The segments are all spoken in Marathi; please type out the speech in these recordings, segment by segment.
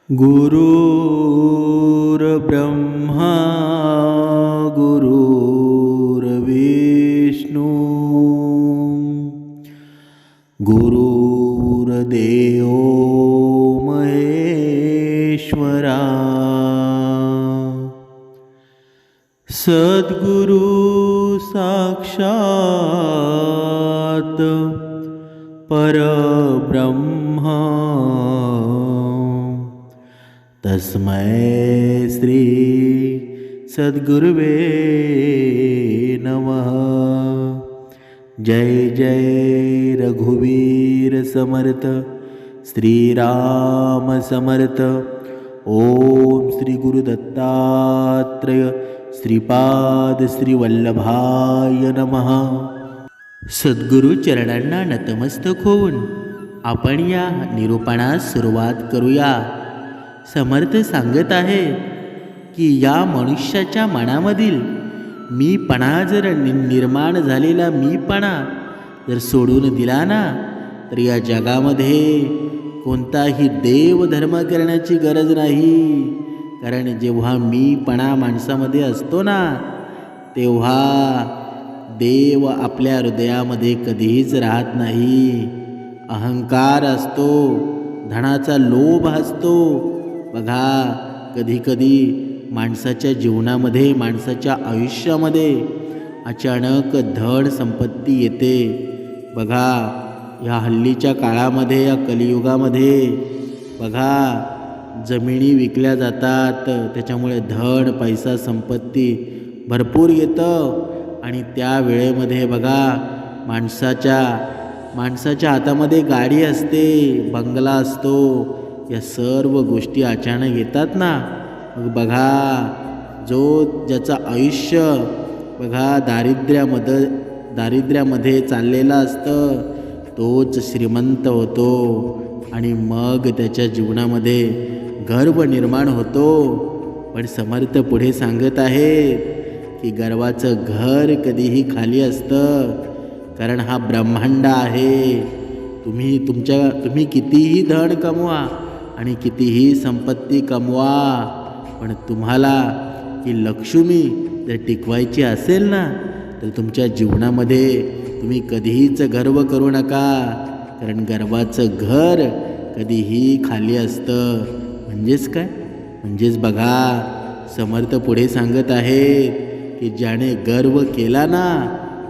गुरुर्ब्रह्मा गुरुर्विष्णू गुरुर्देव महेश्वरा सद्गुरु साक्षात परब्रह्मा तस्मै श्री सद्गुरुवे नमः। जय जय रघुवीर समर्थ श्रीराम समर्थ। ओम श्री गुरुदत्तात्रेय श्रीपाद श्री वल्लभाय नमः। सद्गुरु चरणांना नतमस्तक होऊन आपण या निरूपणास सुरुवात करूया। समर्थ सांगत आहे की या मनुष्याच्या मनामधील मीपणा जर निर्माण झालेला मीपणा जर सोडून दिला ना, तर या जगामध्ये कोणताही देवधर्म करण्याची गरज नाही। कारण जेव्हा मीपणा माणसामध्ये असतो ना, तेव्हा देव आपल्या हृदयामध्ये कधीच राहत नाही। अहंकार असतो, धनाचा लोभ असतो। बघा, कधीकधी माणसाच्या जीवनामध्ये, माणसाच्या आयुष्यामध्ये अचानक धन संपत्ती येते। बघा, या हल्लीच्या काळामध्ये, या कलियुगामध्ये बघा, जमिनी विकल्या जातात, त्याच्यामुळे धन पैसा संपत्ती भरपूर येतं। आणि त्या वेळेमध्ये बघा, माणसाच्या हातामध्ये गाडी असते, बंगला असतो, या सर्व गोष्टी अचानक येतात ना। मग बघा, ज्याचं आयुष्य बघा दारिद्र्यामध्ये चाललेलं असतं, तोच श्रीमंत होतो आणि मग त्याच्या जीवनामध्ये गर्व निर्माण होतो। पण समर्थ पुढे सांगत आहेत की गर्वाचं घर कधीही खाली असतं, कारण हा ब्रह्मांड आहे। तुम्ही कितीही धन कमवा आणि कितीही संपत्ती कमवा, पण तुम्हाला ही लक्ष्मी जर टिकवायची असेल ना, तर तुमच्या जीवनामध्ये तुम्ही कधीच गर्व करू नका, कारण गर्वाचं घर कधीही खाली असतं। म्हणजेच काय? म्हणजेच बघा, समर्थ पुढे सांगत आहेत की ज्याने गर्व केला ना,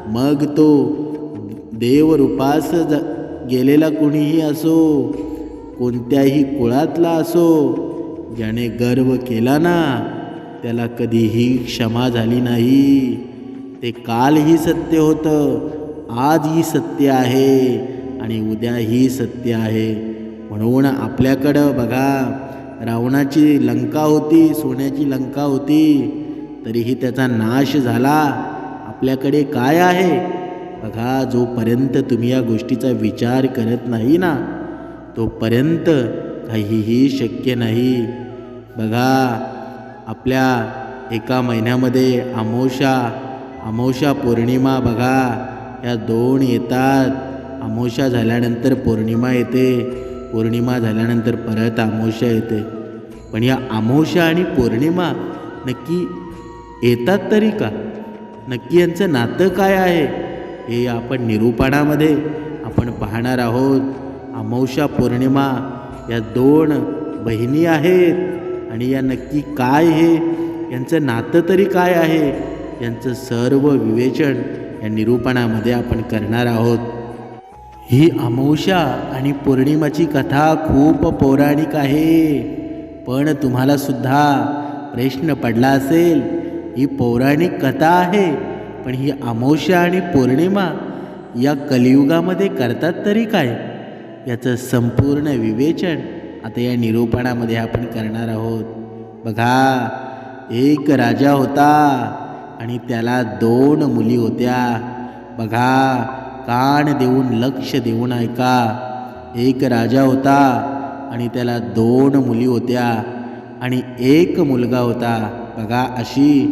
मग तो देवरूपास गेलेला कोणीही असो, कोणत्याही कुळातला असो, ज्याने गर्व केला ना, त्याला कधीही क्षमा झाली नाही। ते कालही सत्य होतं, आजही सत्य आहे आणि उद्याही सत्य आहे। म्हणून आपल्याकडं बघा, रावणाची लंका होती, सोन्याची लंका होती, तरीही त्याचा नाश झाला। आपल्याकडे काय आहे? बघा, जोपर्यंत तुम्ही या गोष्टीचा विचार करत नाही ना, तोपर्यंत काहीही शक्य नाही। बघा, आपल्या एका महिन्यामध्ये अमावस्या पौर्णिमा बघा, या दोन येतात। अमावस्या झाल्यानंतर पौर्णिमा येते, पौर्णिमा झाल्यानंतर परत अमावस्या येते। पण या अमावस्या आणि पौर्णिमा नक्की येतात तरी का? नक्की यांचं नातं काय आहे, हे आपण निरूपणामध्ये आपण पाहणार आहोत। अमावस्या पौर्णिमा या दोन बहिणी आहेत, आणि या नक्की काय, हे यांचं नातं तरी काय आहे, यांचं सर्व विवेचन या निरूपणामध्ये आपण करणार आहोत। ही अमावस्या आणि पौर्णिमाची कथा खूप पौराणिक आहे, पण तुम्हाला सुद्धा प्रश्न पडला असेल, ही पौराणिक कथा आहे, पण ही अमावस्या आणि पौर्णिमा या कलियुगामध्ये करतात तरी काय? याचं संपूर्ण विवेचन आता या निरूपणामध्ये आपण करणार आहोत। बघा, एक राजा होता आणि त्याला 2 मुली होत्या। बघा, कान देऊन लक्ष देऊन ऐका। एक राजा होता आणि त्याला 2 मुली होत्या आणि 1 मुलगा होता। बघा, अशी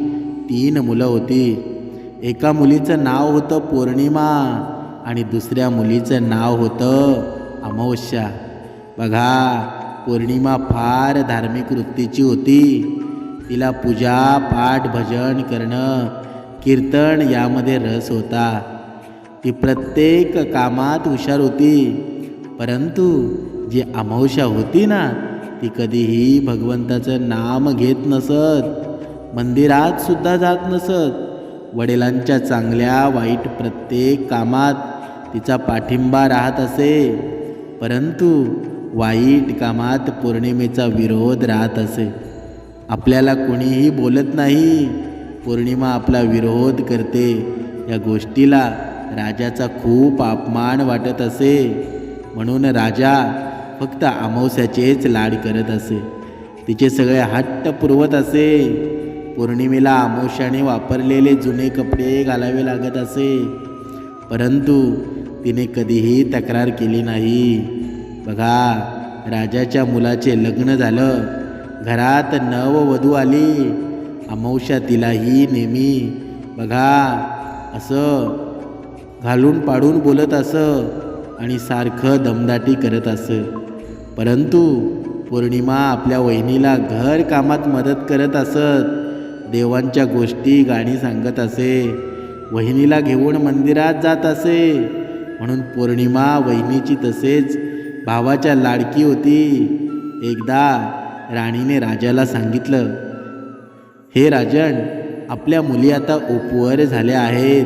3 मुलं होती। एका मुलीचं नाव होतं पौर्णिमा आणि दुसऱ्या मुलीचं नाव होतं अमावस्या। बघा, पौर्णिमा फार धार्मिक वृत्तीची होती. तिला पूजा पाठ भजन करणं कीर्तन यामध्ये रस होता. ती प्रत्येक कामात हुशार होती. परंतु जी अमावस्या होती ना, ती कधीही भगवंताचं नाम घेत नसत. मंदिरात सुद्धा जात नसत. वडिलांच्या चांगल्या वाईट प्रत्येक कामात तिचा पाठिंबा राहत असे. परंतु वाईट कामात पौर्णिमेचा विरोध राहत असे. आपल्याला कोणीही बोलत नाही, पौर्णिमा आपला विरोध करते. या गोष्टीला राजाचा खूप अपमान वाटत असे. म्हणून राजा फक्त अमावस्याचेच लाड करत असे. तिचे सगळे हट्ट पुरवत असे. पौर्णिमेला अमावस्याने वापरलेले जुने कपडे घालावे लागत असे. परंतु तिने कधीही तक्रार केली नाही. बघा, राजाच्या मुलाचे लग्न झालं. घरात नववधू आली. अमावस्या तिलाही नेहमी बघा असं घालून पाडून बोलत असं आणि सारखं दमदाटी करत असं. परंतु पौर्णिमा आपल्या वहिनीला घर कामात मदत करत असत. देवांच्या गोष्टी गाणी सांगत असे. वहिनीला घेऊन मंदिरात जात असे. म्हणून पौर्णिमा वहिनीची तसेच भावाच्या लाडकी होती. एकदा राणीने राजाला सांगितलं, हे राजन, आपल्या मुली आता उपवर झाल्या आहेत.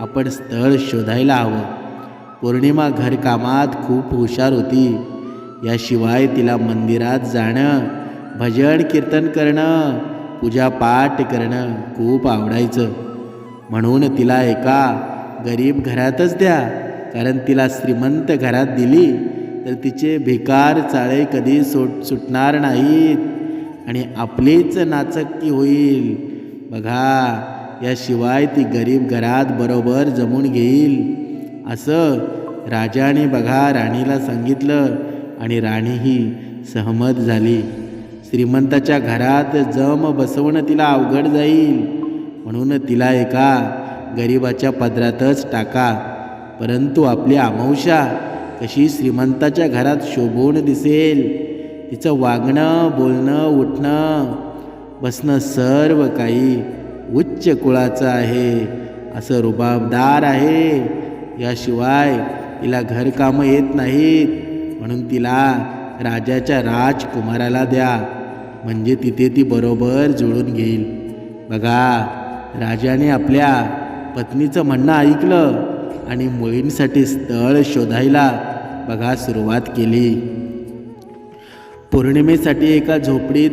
आपण स्थळ शोधायला हवं. पौर्णिमा घरकामात खूप हुशार होती. याशिवाय तिला मंदिरात जाणं, भजन कीर्तन करणं, पूजापाठ करणं खूप आवडायचं. म्हणून तिला एका गरीब घरातच द्या. कारण तिला श्रीमंत घरात दिली तर तिचे भिकार चाळे कधी सुटणार नाहीत आणि आपलीच नाचक्की होईल. बघा, याशिवाय ती गरीब घरात बरोबर जमून घेईल. असं राजाने बघा राणीला सांगितलं आणि राणीही सहमत झाली. श्रीमंताच्या घरात जम बसवणं तिला अवघड जाईल. म्हणून तिला एका गरीबाच्या पदरातच टाका. परंतु आपली अमावस्या कशी श्रीमंताच्या घरात शोभून दिसेल. तिचं वागणं, बोलणं, उठणं, बसणं सर्व काही उच्च कुळाचं आहे. असं रुबाबदार आहे. याशिवाय तिला घरकामं येत नाहीत. म्हणून तिला राजाच्या राजकुमाराला द्या. म्हणजे तिथे ती बरोबर जुळून घेईल. बघा, राजाने आपल्या पत्नीचं म्हणणं ऐकलं आणि मुलींसाठी स्थळ शोधायला बघा सुरुवात केली. पौर्णिमेसाठी एका झोपडीत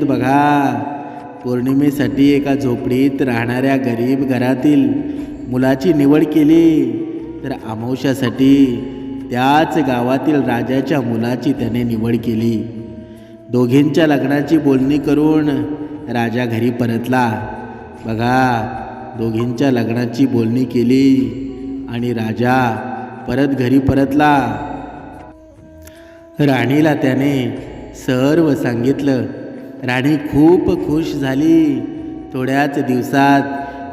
पौर्णिमेसाठी एका झोपडीत राहणाऱ्या गरीब घरातील मुलाची निवड केली. तर अमावस्यासाठी त्याच गावातील राजाच्या मुलाची त्याने निवड केली. दोघींच्या लग्नाची बोलणी करून राजा घरी परतला. बघा, दोघींच्या लग्नाची बोलणी केली आणि राजा परत घरी परतला. राणीला त्याने सर्व सांगितलं. राणी खूप खुश झाली. थोड्याच दिवसात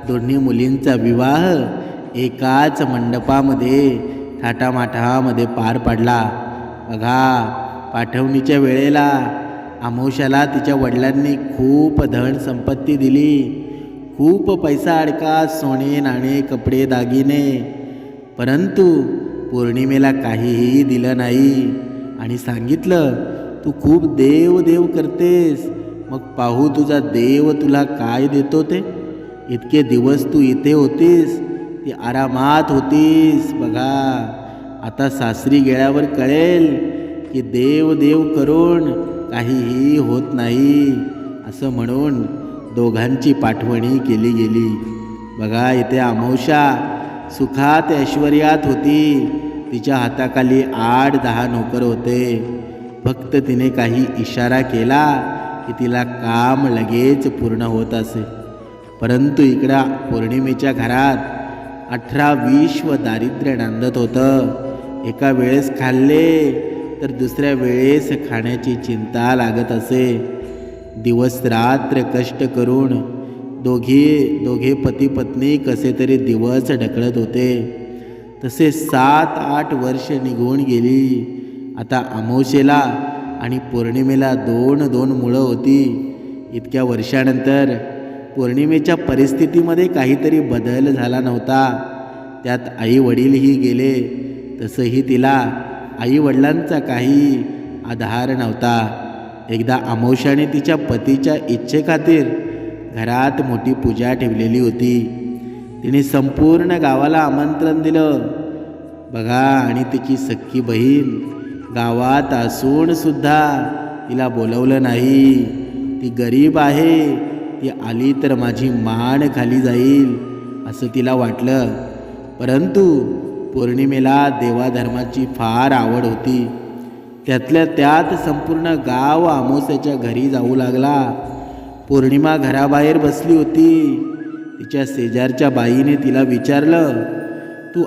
दोन्ही मुलींचा विवाह एकाच मंडपामध्ये थाटामाटामध्ये पार पडला. बघा, पाठवणीच्या वेळेला अमावस्याला तिच्या वडिलांनी खूप धन संपत्ती दिली. खूप पैसा अडका, सोने नाणे, कपडे दागिने. परंतु पौर्णिमेला काहीही दिलं नाही आणि सांगितलं, तू खूप देव देव करतेस, मग पाहू तुझा देव तुला काय देतो ते. इतके दिवस तू इथे होतीस, ती आरामात होतीस. बघा, आता सासरी गेल्यावर कळेल की देव देव करून काहीही होत नाही. असं म्हणून दोघांची पाठवणी केली गेली. बघा, इथे अमावस्या सुखात ऐश्वर्यात होती. तिच्या हाताखाली 8-10 नोकर होते. फक्त तिने काही इशारा केला की तिला काम लगेच पूर्ण होत असे. परंतु इकडं पौर्णिमेच्या घरात 18-20 दारिद्र्य नांदत होतं. एका वेळेस खाल्ले तर दुसऱ्या वेळेस खाण्याची चिंता लागत असे. दिवस रात्र कष्ट करून दोघे पती पत्नी कसे तरी दिवस ढकलत होते. तसे 7-8 वर्ष निघून गेली. आता अमावस्येला आणि पौर्णिमेला 2 मुलं होती. इतक्या वर्षानंतर पौर्णिमेच्या परिस्थितीमध्ये काहीतरी बदल झाला नव्हता. त्यात आई वडीलही गेले. तसंही तिला आई वडिलांचा काही आधार नव्हता. एकदा अमावस्याने तिच्या पतीच्या इच्छेखातीर घरात मोठी पूजा ठेवलेली होती. तिने संपूर्ण गावाला आमंत्रण दिलं बघा. आणि तिची सख्खी बहीण गावात असून सुद्धा तिला बोलवलं नाही. ती गरीब आहे, ती आली तर माझी मान खाली जाईल असं तिला वाटलं. परंतु पौर्णिमेला देवाधर्माची फार आवड होती. त्यातल्या त्यात संपूर्ण गाव अमावस्येच्या घरी जाऊ लागला. पौर्णिमा घराबाहेर बसली होती. तिच्या शेजारच्या बाईने तिला विचारलं, तू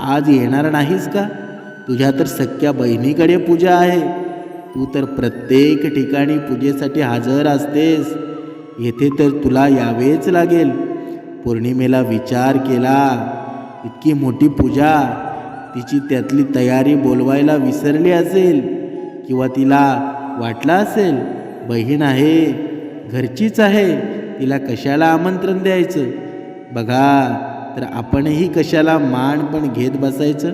आज येणार नाहीस का? तुझ्या तर सख्या बहिणीकडे पूजा आहे. तू तर प्रत्येक ठिकाणी पूजेसाठी हजर असतेस. येथे तर तुला यावेच लागेल. पौर्णिमेला विचार केला, इतकी मोठी पूजा, तिची त्यातली तयारी बोलवायला विसरली असेल, किंवा तिला वाटलं असेल बहीण आहे, घरचीच आहे, तिला कशाला आमंत्रण द्यायचं. बघा, तर आपणही कशाला मान पण घेत बसायचं.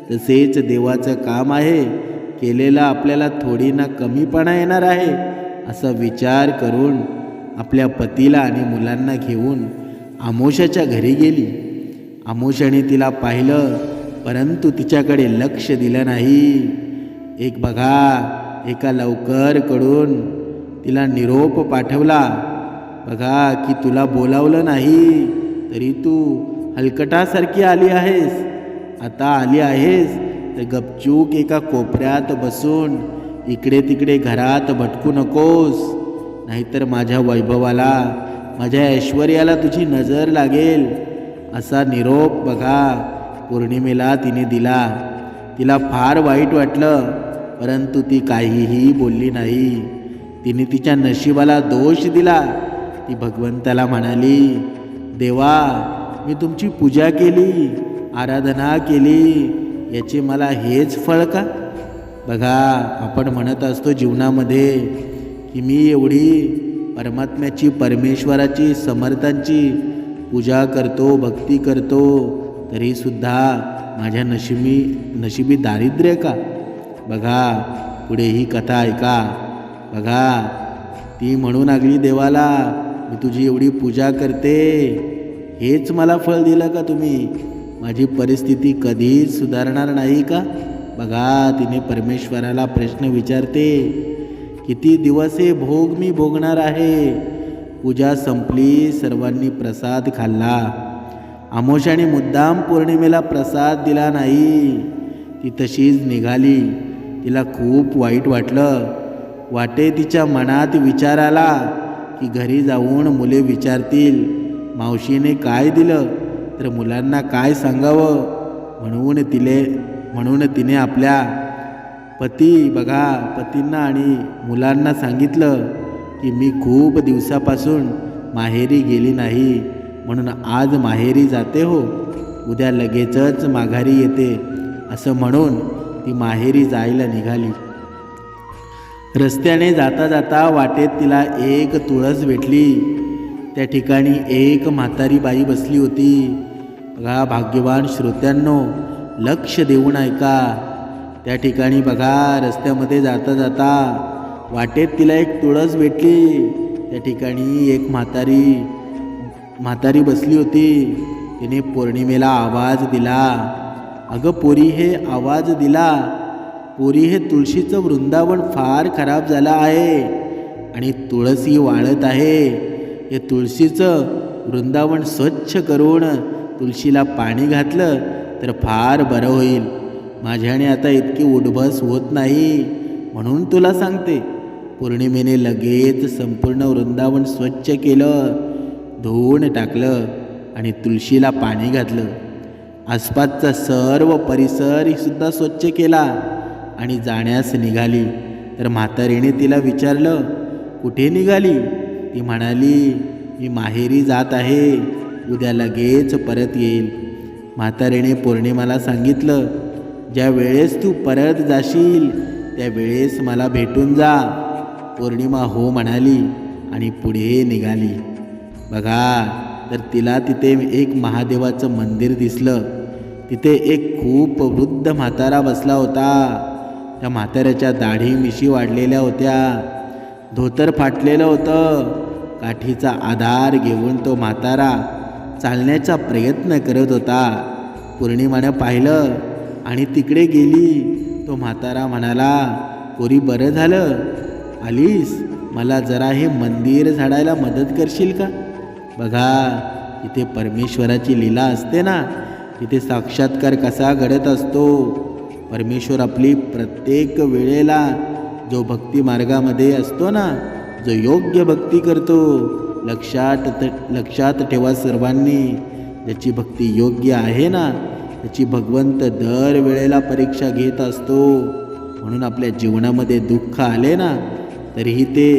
तसेच देवाचं काम आहे, केलेला आपल्याला थोडी ना कमीपणा येणार आहे असा विचार करून आपल्या पतीला आणि मुलांना घेऊन अमावस्याच्या घरी गेली. अमावस्याने तिला पाहिलं, परंतु तिच्याकडे लक्ष दिलं नाही. एका लवकरकडून तिला निरोप पाठवला बघा, की तुला बोलावलं नाही तरी तू हलकटासारखी आली आहेस. आता आली आहेस तर गपचूक एका कोपऱ्यात बसून इकडे तिकडे घरात भटकू नकोस, नाहीतर माझ्या वैभवाला, माझ्या ऐश्वर्याला तुझी नजर लागेल. असा निरोप बघा पौर्णिमेला तिने दिला. तिला फार वाईट वाटलं, परंतु ती काहीही बोलली नाही. तिने तिच्या नशिबाला दोष दिला. ती भगवंताला म्हणाली, देवा, मी तुमची पूजा केली, आराधना केली, याचे मला हेच फळ का? बघा, आपण म्हणत असतो जीवनामध्ये की मी एवढी परमात्म्याची, परमेश्वराची, समर्थांची पूजा करतो, भक्ती करतो, तरीसुद्धा माझ्या नशिबी दारिद्र्य का? बघा, पुढे ही कथा ऐका. बघा, ती म्हणू लागली देवाला, मी तुझी एवढी पूजा करते, हेच मला फळ दिलं का तुम्ही? माझी परिस्थिती कधीच सुधारणार नाही का? बघा, तिने परमेश्वराला प्रश्न विचारते, किती दिवस हे भोग मी भोगणार आहे? पूजा संपली, सर्वांनी प्रसाद खाल्ला. अमावस्याने मुद्दाम पौर्णिमेला प्रसाद दिला नाही. ती तशीच निघाली. तिला खूप वाईट वाटलं. वाटे तिच्या मनात विचार आला की घरी जाऊन मुले विचारतील, मावशीने काय दिलं, तर मुलांना काय सांगावं. म्हणून तिने आपल्या पतींना आणि मुलांना सांगितलं की मी खूप दिवसापासून माहेरी गेली नाही, म्हणून आज माहेरी जाते हो, उद्या लगेचच माघारी येते. असं म्हणून ती माहेरी जायला निघाली. रस्त्याने जाता जाता वाटेत तिला एक तुळस भेटली. त्या ठिकाणी एक म्हातारी बाई बसली होती. बघा भाग्यवान श्रोत्यांनो, लक्ष देऊन ऐका. त्या ठिकाणी बघा, रस्त्यामध्ये जाता जाता वाटेत तिला एक तुळस भेटली. त्या ठिकाणी एक म्हातारी बसली होती. तिने पौर्णिमेला आवाज दिला, अगं पोरी, हे आवाज दिला, पोरी, हे तुळशीचं वृंदावन फार खराब झालं आहे आणि तुळसी वाळत आहे. हे तुळशीचं वृंदावन स्वच्छ करून तुळशीला पाणी घातलं तर फार बरं होईल. माझ्याने आता इतकी उठबस होत नाही, म्हणून तुला सांगते. पौर्णिमेने लगेच संपूर्ण वृंदावन स्वच्छ केलं, धुवून टाकलं आणि तुळशीला पाणी घातलं. आसपासचा सर्व परिसर सुद्धा स्वच्छ केला आणि जाण्यास निघाली. तर म्हातारीने तिला विचारलं, कुठे निघाली? ती म्हणाली, मी माहेरी जात आहे, उद्या लगेच परत येईल. म्हातारीने पौर्णिमाला सांगितलं, ज्या वेळेस तू परत जाशील त्या वेळेस मला भेटून जा. पौर्णिमा हो म्हणाली आणि पुढे निघाली. बघा तर तिला तिथे एक महादेवाचं मंदिर दिसलं. तिथे एक खूप वृद्ध म्हातारा बसला होता. त्या म्हाताऱ्याच्या दाढी मिशी वाढलेल्या होत्या, धोतर फाटलेलं होतं. काठीचा आधार घेऊन तो म्हातारा चालण्याचा प्रयत्न करत होता. पौर्णिमानं पाहिलं आणि तिकडे गेली. तो म्हातारा म्हणाला, पोरी बरं झालं आलीस, मला जरा हे मंदिर झाडायला मदत करशील का? बघा इथे परमेश्वराची लीला असते ना, तिथे साक्षात्कार कसा घडत असतो. परमेश्वर आपली प्रत्येक वेळेला जो भक्ती मार्गामध्ये असतो ना, जो योग्य भक्ती करतो, लक्षात ठेवा सर्वांनी, ज्याची भक्ती योग्य आहे ना त्याची भगवंत दर वेळेला परीक्षा घेत असतो. म्हणून आपल्या जीवनामध्ये दुःख आले ना तरीही ते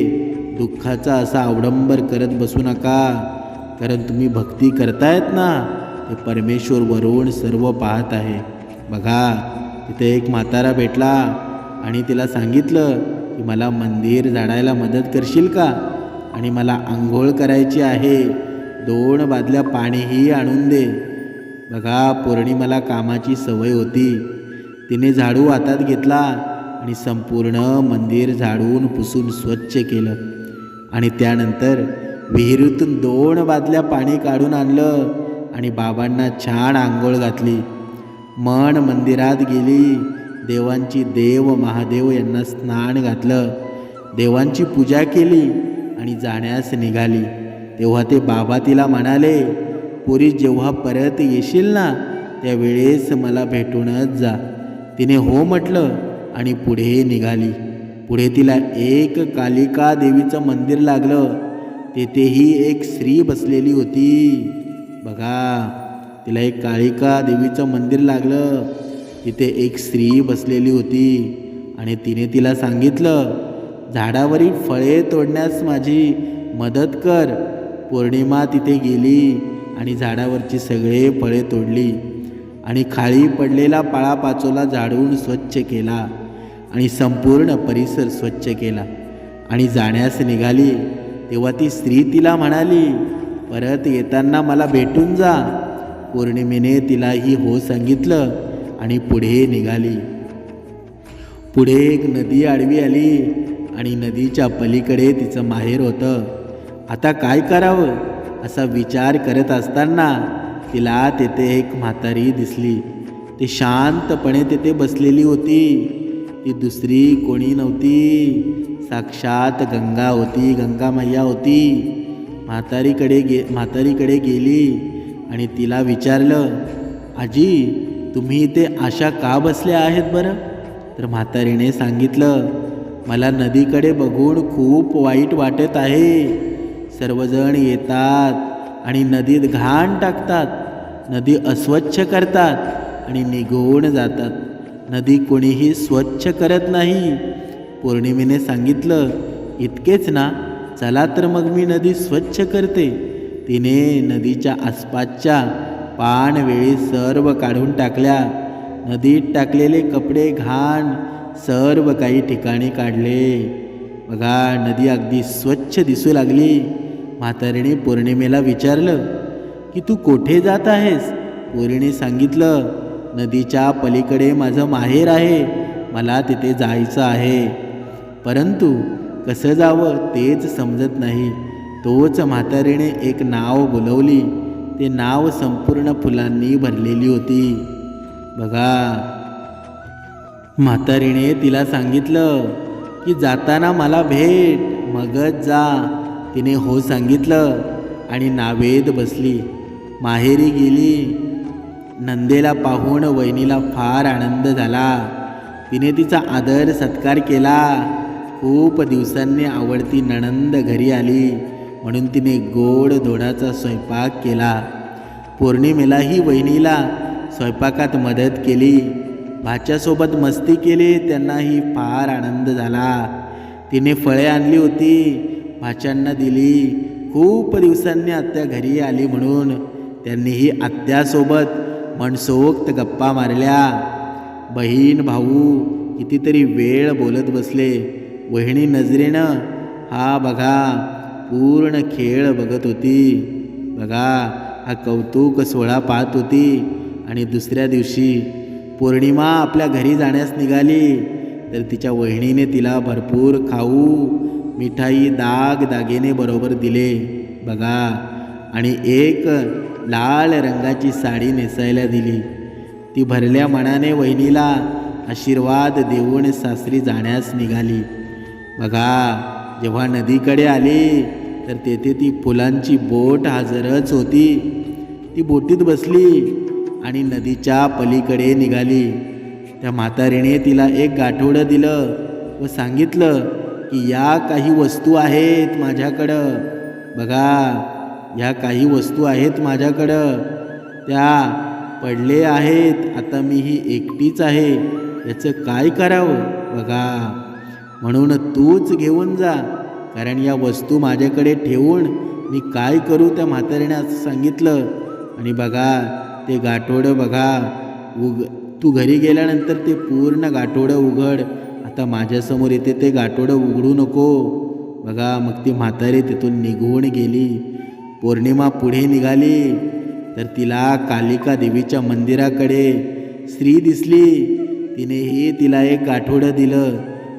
दुःखाचा असा अवडंबर करत बसू नका, कारण तुम्ही भक्ती करतायत ना ते परमेश्वर वरून सर्व पाहत आहे. बघा तिथे एक म्हातारा भेटला आणि तिला सांगितलं की मला मंदिर झाडायला मदत करशील का, आणि मला आंघोळ करायची आहे, 2 बादल्या पाणीही आणून दे. बघा पौर्णिमाला कामाची सवय होती. तिने झाडू हातात घेतला आणि संपूर्ण मंदिर झाडून पुसून स्वच्छ केलं आणि त्यानंतर विहिरीतून 2 बादल्या पाणी काढून आणलं आणि बाबांना छान आंघोळ घातली. मन मंदिरात गेली. देवांची देव महादेव यांना स्नान घातलं, देवांची पूजा केली आणि जाण्यास निघाली. तेव्हा ते बाबा तिला म्हणाले, पुरी जेव्हा परत येशील ना त्यावेळेस मला भेटूनच जा. तिने हो म्हटलं आणि पुढे निघाली. पुढे तिला एक कालिका देवीचं मंदिर लागलं. तेथेही एक स्त्री बसलेली होती. बघा तिला एक कालिका देवीचं मंदिर लागलं. तिथे एक स्त्री बसलेली होती आणि तिने तिला सांगितलं, झाडावरील फळे तोडण्यास माझी मदत कर. पौर्णिमा तिथे गेली आणि झाडावरची सगळे फळे तोडली आणि खाली पडलेला पाळापाचोला झाडून स्वच्छ केला आणि संपूर्ण परिसर स्वच्छ केला आणि जाण्यास निघाली. तेव्हा ती स्त्री तिला म्हणाली, परत येताना मला भेटून जा. पौर्णिमेने तिलाही हो सांगितलं आणि पुढे निघाली. पुढे एक नदी आडवी आली आणि नदीच्या पलीकडे तिचं माहेर होतं. आता काय करावं असा विचार करत असताना तिला तेथे एक म्हातारी दिसली. ती शांतपणे तेथे बसलेली होती. ती दुसरी कोणी नव्हती, साक्षात गंगा होती, गंगा मैया होती. म्हातारीकडे गेली आणि तिला विचारलं, आजी तुम्ही इथे अशा का बसल्या आहेत बरं? तर म्हातारीने सांगितलं, मला नदीकडे बघून खूप वाईट वाटत आहे. सर्वजण येतात आणि नदीत घाण टाकतात, नदी अस्वच्छ करतात आणि निघून जातात. नदी कोणीही स्वच्छ करत नाही. पौर्णिमेने सांगितलं, इतकेच ना, चला तर मग मी नदी स्वच्छ करते. तिने नदीच्या आसपासच्या पाणवेळी सर्व काढून टाकल्या. नदीत टाकलेले कपडे घाण सर्व काही ठिकाणी काढले. बघा नदी अगदी स्वच्छ दिसू लागली. म्हातारीने पौर्णिमेला विचारलं की तू कोठे जात आहेस? पौर्णिमेने सांगितलं, नदीच्या पलीकडे माझं माहेर आहे, मला तिथे जायचं आहे, परंतु कसं जावं तेच समजत नाही. तोच म्हातारीने एक नाव बोलवली. ते नाव संपूर्ण फुलांनी भरलेली होती. बघा म्हातारीने तिला सांगितलं की जाताना मला भेट, मगच जा. तिने हो सांगितलं आणि नावेत बसली. माहेरी गेली. नंदेला पाहून वहिनीला फार आनंद झाला. तिने तिचा आदर सत्कार केला. खूप दिवसांनी आवडती नणंद घरी आली म्हणून तिने गोड धोडाचा स्वयंपाक केला. पौर्णिमेलाही वहिनीला स्वयंपाकात मदत केली. भाच्यासोबत मस्ती केली. त्यांनाही फार आनंद झाला. तिने फळे आणली होती, भाच्यांना दिली. खूप दिवसांनी आत्या घरी आली म्हणून त्यांनीही आत्यासोबत मनसोक्त गप्पा मारल्या. बहीण भाऊ कितीतरी वेळ बोलत बसले. वहिनी नजरेनं हा बघा पूर्ण खेळ बघत होती. बघा हा कौतुक सोहळा पाहत होती. आणि दुसऱ्या दिवशी पौर्णिमा आपल्या घरी जाण्यास निघाली तर तिच्या वहिनीने तिला भरपूर खाऊ मिठाई दागिने बरोबर दिले. बघा आणि एक लाल रंगाची साडी नेसायला दिली. ती भरल्या मनाने वहिनीला आशीर्वाद देऊन सासरी जाण्यास निघाली. बघा जेव्हा नदीकडे आली तर तेथे ती फुलांची बोट हजरच होती. ती बोटीत बसली आणि नदीच्या पलीकडे निघाली. त्या म्हातारीने तिला एक गाठोडं दिलं व सांगितलं की या काही वस्तू आहेत माझ्याकडं. बघा या काही वस्तू आहेत माझ्याकडं, त्या पडले आहेत. आता मी ही एकटीच आहे, याचं काय करावं. बघा म्हणून तूच घेऊन जा, कारण या वस्तू माझ्याकडे ठेवून मी काय करू. त्या म्हातारीने असं सांगितलं. आणि बघा ते गाठोडं बघा तू घरी गेल्यानंतर ते पूर्ण गाठोडं उघड. आता माझ्यासमोर येते ते गाठोडं उघडू नको. बघा मग ती म्हातारी तिथून निघून गेली. पौर्णिमा पुढे निघाली तर तिला कालिका देवीच्या मंदिराकडे स्त्री दिसली. तिनेही तिला एक गाठोडं दिलं.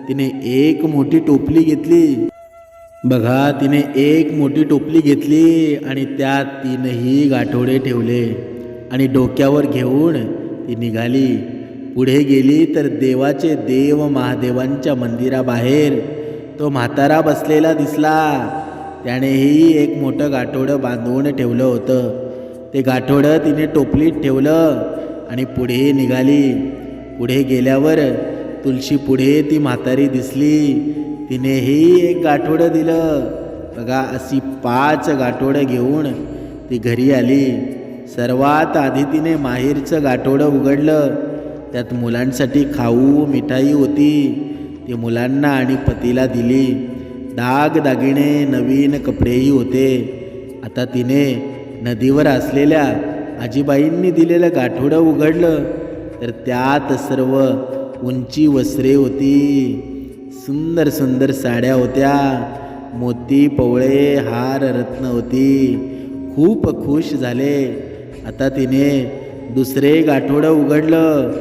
तिने एक मोठी टोपली घेतली. बघा तिने एक मोठी टोपली घेतली आणि त्यात तीनही गाठोडे ठेवले आणि डोक्यावर घेऊन ती निघाली. पुढे गेली तर देवाचे देव महादेवांच्या मंदिराबाहेर तो म्हातारा बसलेला दिसला. त्यानेही एक मोठं गाठोडं बांधून ठेवलं होतं. ते गाठोडं तिने टोपलीत ठेवलं आणि पुढे निघाली. पुढे गेल्यावर तुळशी पुढे ती म्हातारी दिसली. तिनेही एक गाठोडं दिलं. बघा अशी 5 गाठोडं घेऊन ती घरी आली. सर्वात आधी तिने माहेरचं गाठोडं उघडलं. त्यात मुलांसाठी खाऊ मिठाई होती. ती मुलांना आणि पतीला दिली. दागिने नवीन कपडेही होते. आता तिने नदीवर असलेल्या आजीबाईंनी दिलेलं गाठोडं उघडलं तर त्यात सर्व उंची वस्त्रे होती. सुंदर सुंदर साड्या होत्या. मोती पवळे हार रत्न होती. खूप खुश झाले. आता तिने दुसरे गाठोडं उघडलं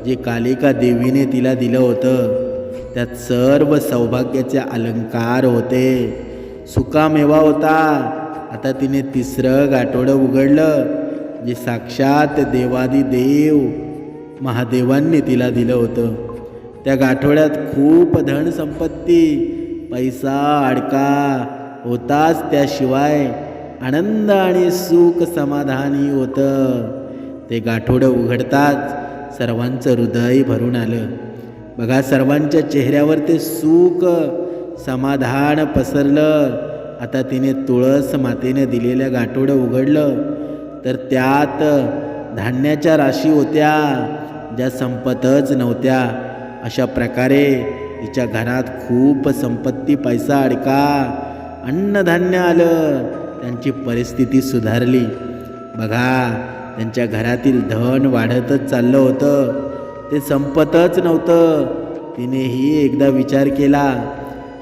जे कालिका देवीने तिला दिलं होतं. त्यात सर्व सौभाग्याचे अलंकार होते. सुकामेवा होता. आता तिने तिसरं गाठोडं उघडलं जे साक्षात देवादिदेव महादेवांनी तिला दिलं होतं. त्या गाठोड्यात खूप धन संपत्ती पैसा अडका होताच, त्याशिवाय आनंद आणि सुख समाधानी होतं. ते गाठोडं उघडताच सर्वांचं हृदय भरून आलं. बघा सर्वांच्या चेहऱ्यावर ते सुख समाधान पसरलं. आता तिने तुळस मातेने दिलेल्या गाठोडं उघडलं तर त्यात धान्याच्या राशी होत्या ज्या संपतच नव्हत्या. अशा प्रकारे तिच्या घरात खूप संपत्ती पैसा अडका अन्नधान्य आलं. त्यांची परिस्थिती सुधारली. बघा त्यांच्या घरातील धन वाढतच चाललं होतं, ते संपतच नव्हतं. तिनेही एकदा विचार केला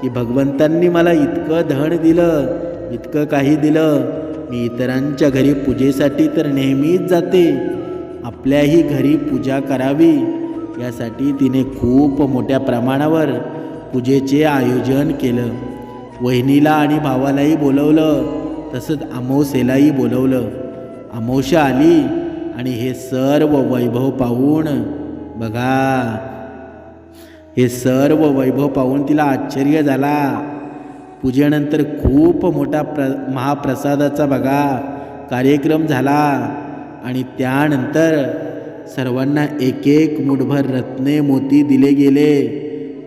की भगवंतांनी मला इतकं धन दिलं, इतकं काही दिलं, मी इतरांच्या घरी पूजेसाठी तर नेहमीच जाते, आपल्याही घरी पूजा करावी यासाठी तिने खूप मोठ्या प्रमाणावर पूजेचे आयोजन केलं. वहिनीला आणि भावालाही बोलवलं, तसंच अमावस्येलाही बोलवलं. अमावस्या आली आणि हे सर्व वैभव पाहून बघा हे सर्व वैभव पाहून तिला आश्चर्य झाला. पूजेनंतर खूप मोठा महाप्रसादाचा बघा कार्यक्रम झाला आणि त्यानंतर सर्वांना एक एक मुठभर रत्ने मोती दिले गेले.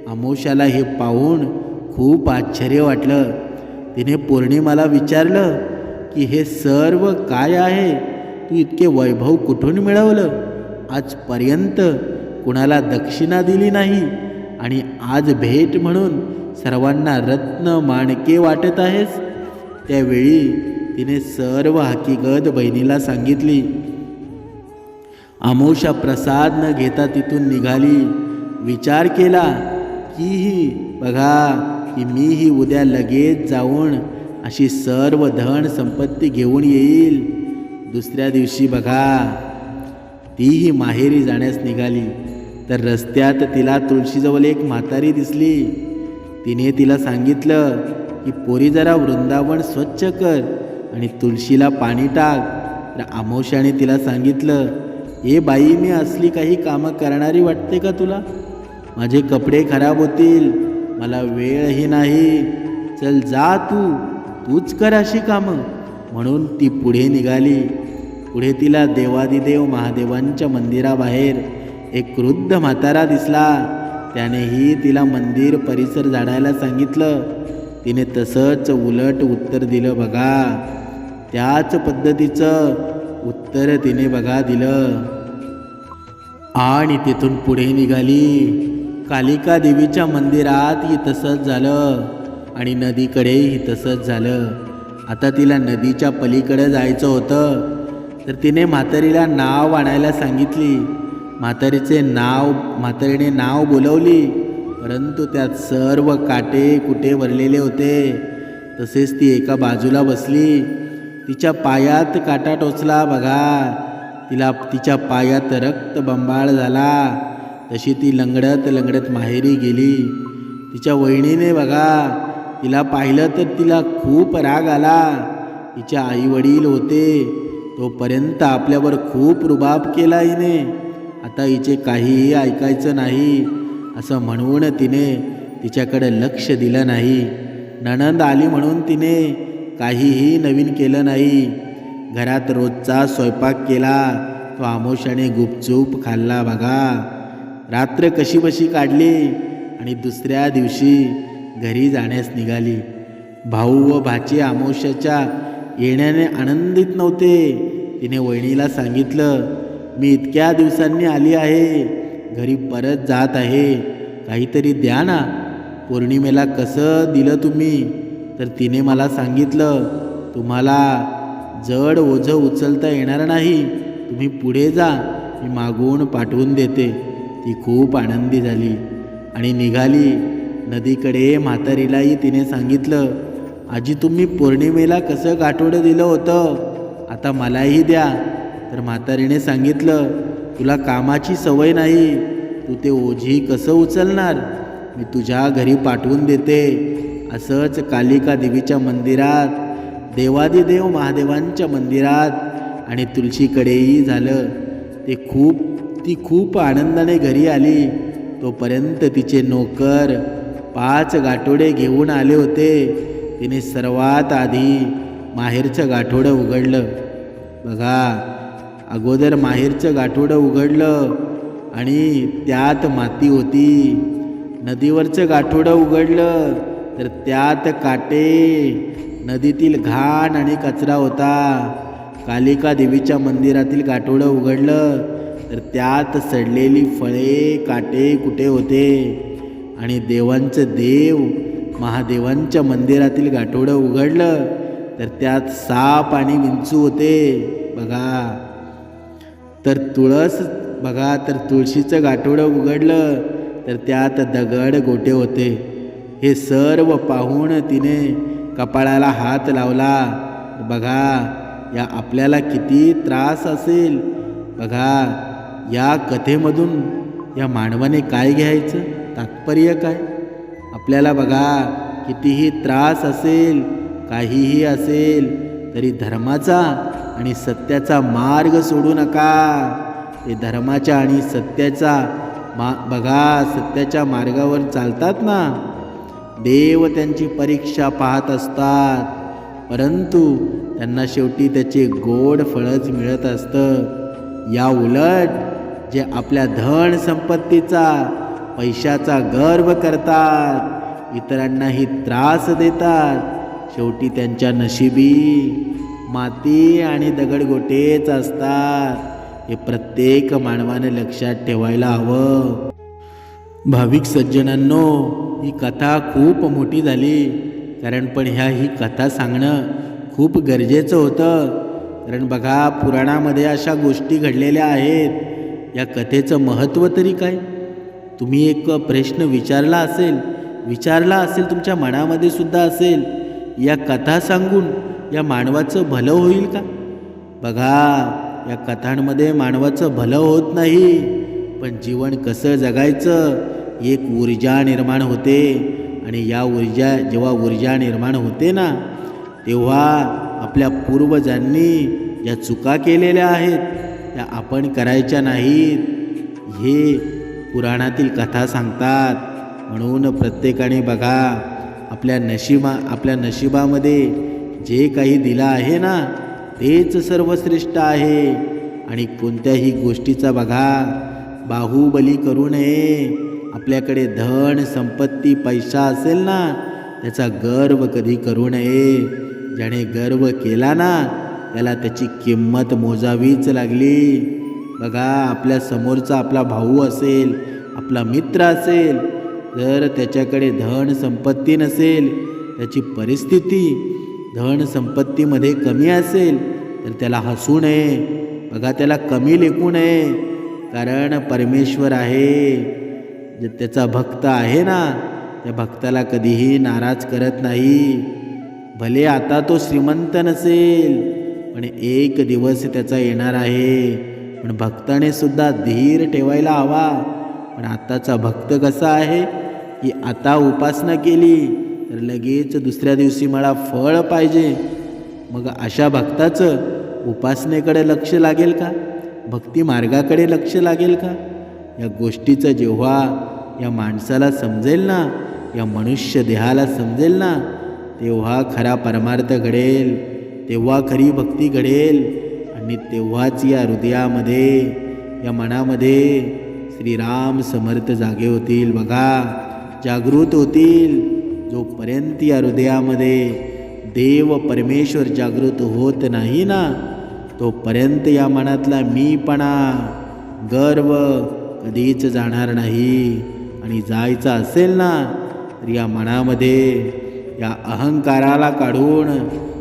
अमावस्याला हे पाहून खूप आश्चर्य वाटलं. तिने पौर्णिमाला विचारलं की हे सर्व काय आहे, तू इतके वैभव कुठून मिळवलं? आजपर्यंत कुणाला दक्षिणा दिली नाही आणि आज भेट म्हणून सर्वांना रत्न माणके वाटत आहेस. त्यावेळी तिने सर्व हकीकत बहिणीला सांगितली. आमोशा प्रसाद न घेता तिथून निघाली. विचार केला की बघा की मीही उद्या लगेच जाऊन अशी सर्व धन संपत्ती घेऊन येईल. दुसऱ्या दिवशी बघा तीही माहेरी जाण्यास निघाली, तर रस्त्यात तिला तुळशीजवळ एक म्हातारी दिसली. तिने तिला सांगितलं की पोरी जरा वृंदावन स्वच्छ कर आणि तुळशीला पाणी टाक. तर आमोशाने तिला सांगितलं, ए बाई, मी असली काही कामं करणारी वाटते का तुला? माझे कपडे खराब होतील, मला वेळही नाही. चल जा, तूच कर अशी कामं. म्हणून ती पुढे निघाली. पुढे तिला देवादिदेव महादेवांच्या मंदिराबाहेर एक वृद्ध म्हातारा दिसला. त्यानेही तिला मंदिर परिसर झाडायला सांगितलं. तिने तसंच उलट उत्तर दिलं बघा. त्याच पद्धतीचं उत्तर तिने बघा दिलं आणि तिथून पुढे निघाली. कालिका देवीच्या मंदिरातही तसंच झालं आणि नदीकडेही तसंच झालं. आता तिला नदीच्या पलीकडे जायचं होतं, तर तिने म्हातारीला नाव आणायला सांगितली. म्हातारीने नाव बोलवली, परंतु त्यात सर्व काटे कुटे भरलेले होते. तसेच ती एका बाजूला बसली. तिच्या पायात काटा टोचला बघा. तिच्या पायात रक्तबंबाळ झाला. तशी ती लंगडत माहेरी गेली. तिच्या वहिनीने बघा तिला पाहिलं तर तिला खूप राग आला. तिचे आई वडील होते, तोपर्यंत आपल्यावर खूप रुबाब केला हिने. आता हिचे काहीही ऐकायचं नाही असं म्हणून तिने तिच्याकडे लक्ष दिलं नाही. नणंद आली म्हणून तिने काहीही नवीन केलं नाही. घरात रोजचा स्वयंपाक केला, तो आमोशाने गुपचूप खाल्ला बघा. रात्र कशीबशी काढली आणि दुसऱ्या दिवशी घरी जाण्यास निघाली. भाऊ व भाची आमोशाच्या येण्याने आनंदित नव्हते. तिने वहिनीला सांगितलं, मी इतक्या दिवसांनी आली आहे, घरी परत जात आहे, काहीतरी द्या ना. पौर्णिमेला कसं दिलं तुम्ही? तर तिने मला सांगितलं, तुम्हाला जड ओझं उचलता येणार नाही, तुम्ही पुढे जा, मी मागून पाठवून देते. ती खूप आनंदी झाली आणि निघाली. नदीकडे म्हातारीलाही तिने सांगितलं, आजी, तुम्ही पौर्णिमेला कसं गाठोडं दिलं होतं, आता मलाही द्या. तर म्हातारीने सांगितलं, तुला कामाची सवय नाही, तू ते ओझी कसं उचलणार, मी तुझ्या घरी पाठवून देते. असंच कालिका देवीच्या मंदिरात, देवादिदेव महादेवांच्या मंदिरात आणि तुळशीकडेही झालं. ती खूप आनंदाने घरी आली. तोपर्यंत तिचे नोकर 5 गाठोडे घेऊन आले होते. तिने सर्वात आधी माहेरचं गाठोडं उघडलं बघा. अगोदर माहेरचं गाठोडं उघडलं आणि त्यात माती होती. नदीवरचं गाठोडं उघडलं तर त्यात काटे, नदीतील घाण आणि कचरा होता. कालिका देवीच्या मंदिरातील गाठोडं उघडलं तर त्यात सडलेली फळे, काटे कुटे होते. आणि देवांचं देव महादेवांच्या मंदिरातील गाठोडं उघडलं तर त्यात साप आणि विंचू होते बघा. तर तुळशीचं गाठोडं उघडलं तर त्यात दगड गोटे होते. हे सर्व पाहून तिने कपाळाला हात लावला. बघा, या आपल्याला किती त्रास असेल बघा. या कथेमधून या मानवाने काय घ्यायचं, तात्पर्य काय? आपल्याला बघा कितीही त्रास असेल, काहीही असेल, तरी धर्माचा आणि सत्याचा मार्ग सोडू नका. ते धर्माच्या आणि सत्याचा बघा, सत्याच्या मार्गावर चालतात ना, देव त्यांची परीक्षा पाहत असतात, परंतु त्यांना शेवटी त्याचे गोड फळच मिळत असतं. या उलट जे आपल्या धन संपत्तीचा, पैशाचा गर्व करतात, इतरांनाही त्रास देतात, शेवटी त्यांच्या नशिबी माती आणि दगडगोटेच असतात. हे प्रत्येक मानवाने लक्षात ठेवायला हवं. भाविक सज्जनांनो, ही कथा खूप मोठी झाली, पण ही कथा सांगणं खूप गरजेचं होतं. कारण बघा, पुराणामध्ये अशा गोष्टी घडलेल्या आहेत या कथेचं महत्त्व तरी काय? तुम्ही एक प्रश्न विचारला असेल तुमच्या मनामध्ये सुद्धा असेल, या कथा सांगून या मानवाचं भलं होईल का? बघा, या कथांमध्ये मानवाचं भलं होत नाही, पण जीवन कसं जगायचं एक ऊर्जा निर्माण होते. आणि या जेव्हा ऊर्जा निर्माण होते ना, तेव्हा आपल्या पूर्वजांनी ज्या चुका केलेल्या आहेत त्या आपण करायच्या नाहीत, हे पुराणातील कथा सांगतात. म्हणून प्रत्येकाने बघा, आपल्या नशिबामध्ये जे काही दिलं आहे ना, तेच सर्वश्रेष्ठ आहे. आणि कोणत्याही गोष्टीचा बघा बाहुबली करू नये. आपल्याकडे धन संपत्ती पैसा असेल ना, त्याचा गर्व कधी करू नये. ज्याने गर्व केला ना, त्याला त्याची किंमत मोजावीच लागली. बघा, आपल्या समोरचा आपला भाऊ असेल, आपला मित्र असेल, जर त्याच्याकडे धन संपत्ती नसेल, त्याची परिस्थिती धन संपत्तीमध्ये कमी असेल, तर त्याला हसू नये. बघा, त्याला कमी लेखू नये. कारण परमेश्वर आहे, जे त्याचा भक्त आहे ना, त्या भक्ताला कधीही नाराज करत नाही. भले आता तो श्रीमंत नसेल, पण एक दिवस त्याचा येणार आहे. पण भक्ताने सुद्धा धीर ठेवायला हवा. पण आताचा भक्त कसा आहे की आता उपासना केली तर लगेच दुसऱ्या दिवशी मला फळ पाहिजे. मग अशा भक्ताचं उपासनेकडे लक्ष लागेल का? भक्ती मार्गाकडे लक्ष लागेल का? या गोष्टीचं जेव्हा या माणसाला समजेल ना, या मनुष्य देहाला समजेल ना, तेव्हा खरा परमार्थ घडेल, तेव्हा खरी भक्ती घडेल. आणि तेव्हाच या हृदयामध्ये, या मनामध्ये श्रीराम समर्थ जागे होतील. बघा, जागृत होतील. जोपर्यंत या हृदयामध्ये देव परमेश्वर जागृत होत नाही ना, तोपर्यंत या मनातला मीपणा, गर्व कधीच जाणार नाही. आणि जायचं असेल ना, तर या मनामध्ये या अहंकाराला काढून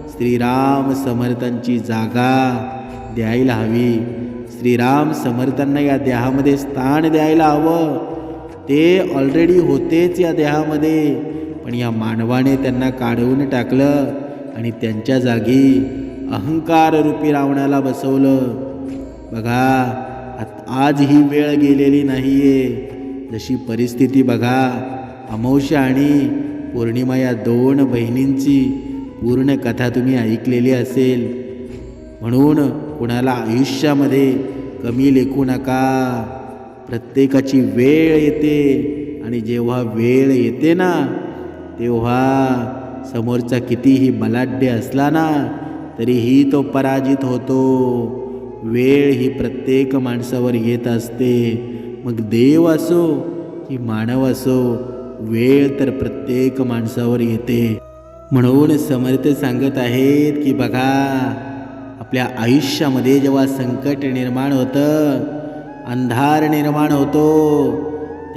श्रीराम समर्थांची जागा द्यायला हवी. श्रीराम समर्थांना या देहामध्ये स्थान द्यायला हवं. ते ऑलरेडी होतेच या देहामध्ये, पण या मानवाने त्यांना काढून टाकलं आणि त्यांच्या जागी अहंकार रूपी रावणाला बसवलं. बघा, आज ही वेळ गेलेली नाही आहे. जशी परिस्थिती बघा, अमावस्या आणि पौर्णिमा या दोन बहिणींची पूर्ण कथा तुम्ही ऐकलेली असेल. म्हणून कुणाला आयुष्यामध्ये कमी लेखू नका. प्रत्येकाची वेळ येते आणि जेव्हा वेळ येते ना, तेव्हा समोरचा कितीही बलाढ्य असला ना, तरीही तो पराजित होतो. वेळ ही प्रत्येक माणसावर येत असते. मग देव असो की मानव असो, वेळ तर प्रत्येक माणसावर येते. म्हणून समर्थ सांगत आहेत की बघा, आपल्या आयुष्यामध्ये जेव्हा संकट निर्माण होतं, अंधार निर्माण होतो,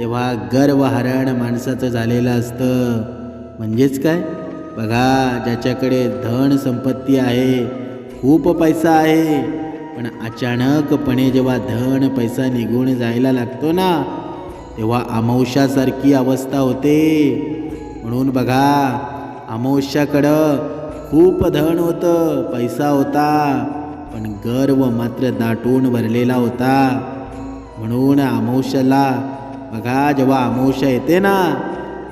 तेव्हा गर्वहरण माणसाचं झालेलं असतं. म्हणजेच काय? बघा, ज्याच्याकडे धन संपत्ती आहे, खूप पैसा आहे, पण अचानकपणे जेव्हा धन पैसा निघून जायला लागतो ना, तेव्हा अमावस्यासारखी अवस्था होते. म्हणून बघा, अमावस्याकडं खूप धन होतं, पैसा होता, पण गर्व मात्र दाटून भरलेला होता. म्हणून अमावस्याला बघा, जेव्हा अमावस्या येते ना,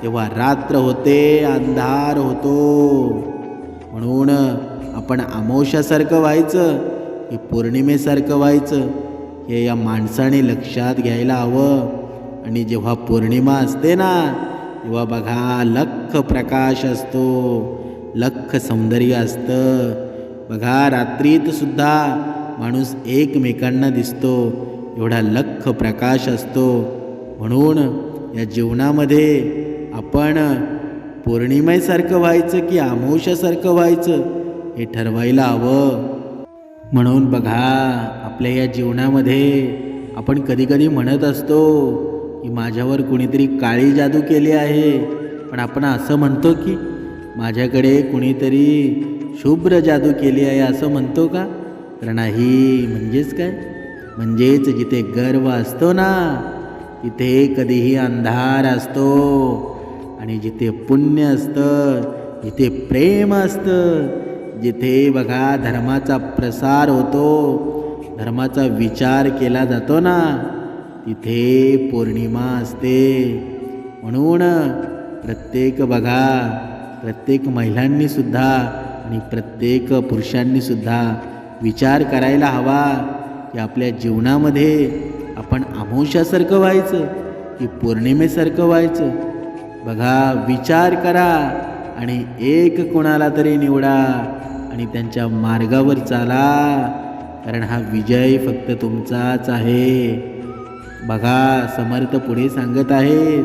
तेव्हा रात्र होते, अंधार होतो. म्हणून आपण अमावस्यासारखं व्हायचं की पौर्णिमेसारखं व्हायचं, हे या माणसाने लक्षात घ्यायला हवं. आणि जेव्हा पौर्णिमा असते ना, तेव्हा बघा लख प्रकाश असतो, लख सौंदर्य असतं. बघा, रात्रीत सुद्धा माणूस एकमेकांना दिसतो, एवढा लख प्रकाश असतो. म्हणून या जीवनामध्ये आपण पौर्णिमेसारखं व्हायचं की अमावस्यासारखं व्हायचं हे ठरवायला हवं. म्हणून बघा, आपल्या या जीवनामध्ये आपण कधीकधी म्हणत असतो की माझ्यावर कुणीतरी काळी जादू केली आहे, पण आपण असं म्हणतो की माझ्याकडे कुणीतरी शुभ्र जादू केली आहे, असं म्हणतो का? तर नाही. म्हणजेच काय? म्हणजेच जिथे गर्व असतो ना तिथे कधीही अंधार असतो, आणि जिथे पुण्य असतं, जिथे प्रेम असतं, जिथे बघा धर्माचा प्रसार होतो, धर्माचा विचार केला जातो ना तिथे पौर्णिमा असते. म्हणून प्रत्येक महिलांनीसुद्धा आणि प्रत्येक पुरुषांनीसुद्धा विचार करायला हवा की आपल्या जीवनामध्ये आपण अमावस्यासारखं व्हायचं की पौर्णिमेसारखं व्हायचं. बघा, विचार करा आणि एक कोणाला तरी निवडा आणि त्यांच्या मार्गावर चाला, कारण हा विजय फक्त तुमचाच आहे. बघा, समर्थ पुढे सांगत आहेत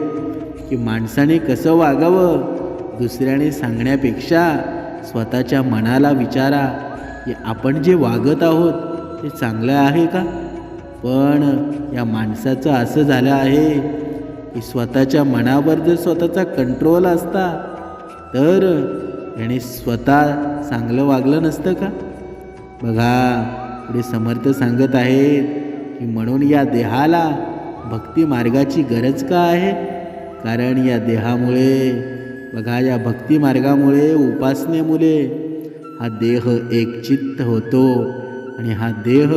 की माणसाने कसं वागावं दुसऱ्याने सांगण्यापेक्षा स्वतःच्या मनाला विचारा की आपण जे वागत आहोत ते चांगलं आहे का. पण या माणसाचं असं झालं आहे की स्वतःच्या मनावर जर स्वतःचा कंट्रोल असता तर याने स्वतः चांगलं वागलं नसतं का. बघा, पुढे समर्थ सांगत आहेत की म्हणून या देहाला भक्ती मार्गाची गरज का आहे. कारण या देहामुळे बघा, या भक्ती मार्गामुळे, उपासनेमुळे हा देह एकचित्त होतो, आणि हा देह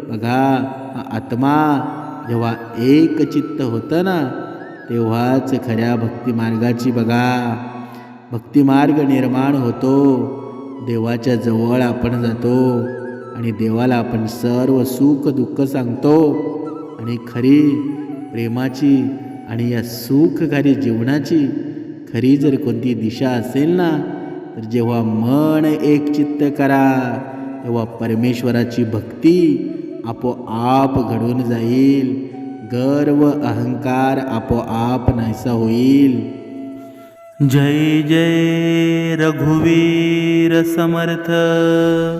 बघा, हा आत्मा जेव्हा एकचित्त होतं ना तेव्हाच खऱ्या भक्तिमार्गाची बघा भक्तिमार्ग निर्माण होतो. देवाच्या जवळ आपण जातो आणि देवाला आपण सर्व सुख दुःख सांगतो, आणि खरी प्रेमाची आणि या सुखकारी जीवनाची खरी जर कोणती दिशा असेल ना तर जेव्हा मन एकचित्त करा तेव्हा परमेश्वराची भक्ती आपोआप घडून जाईल. गर्व अहंकार आपोआप नाहीसा होईल. जय जय रघुवीर समर्थ.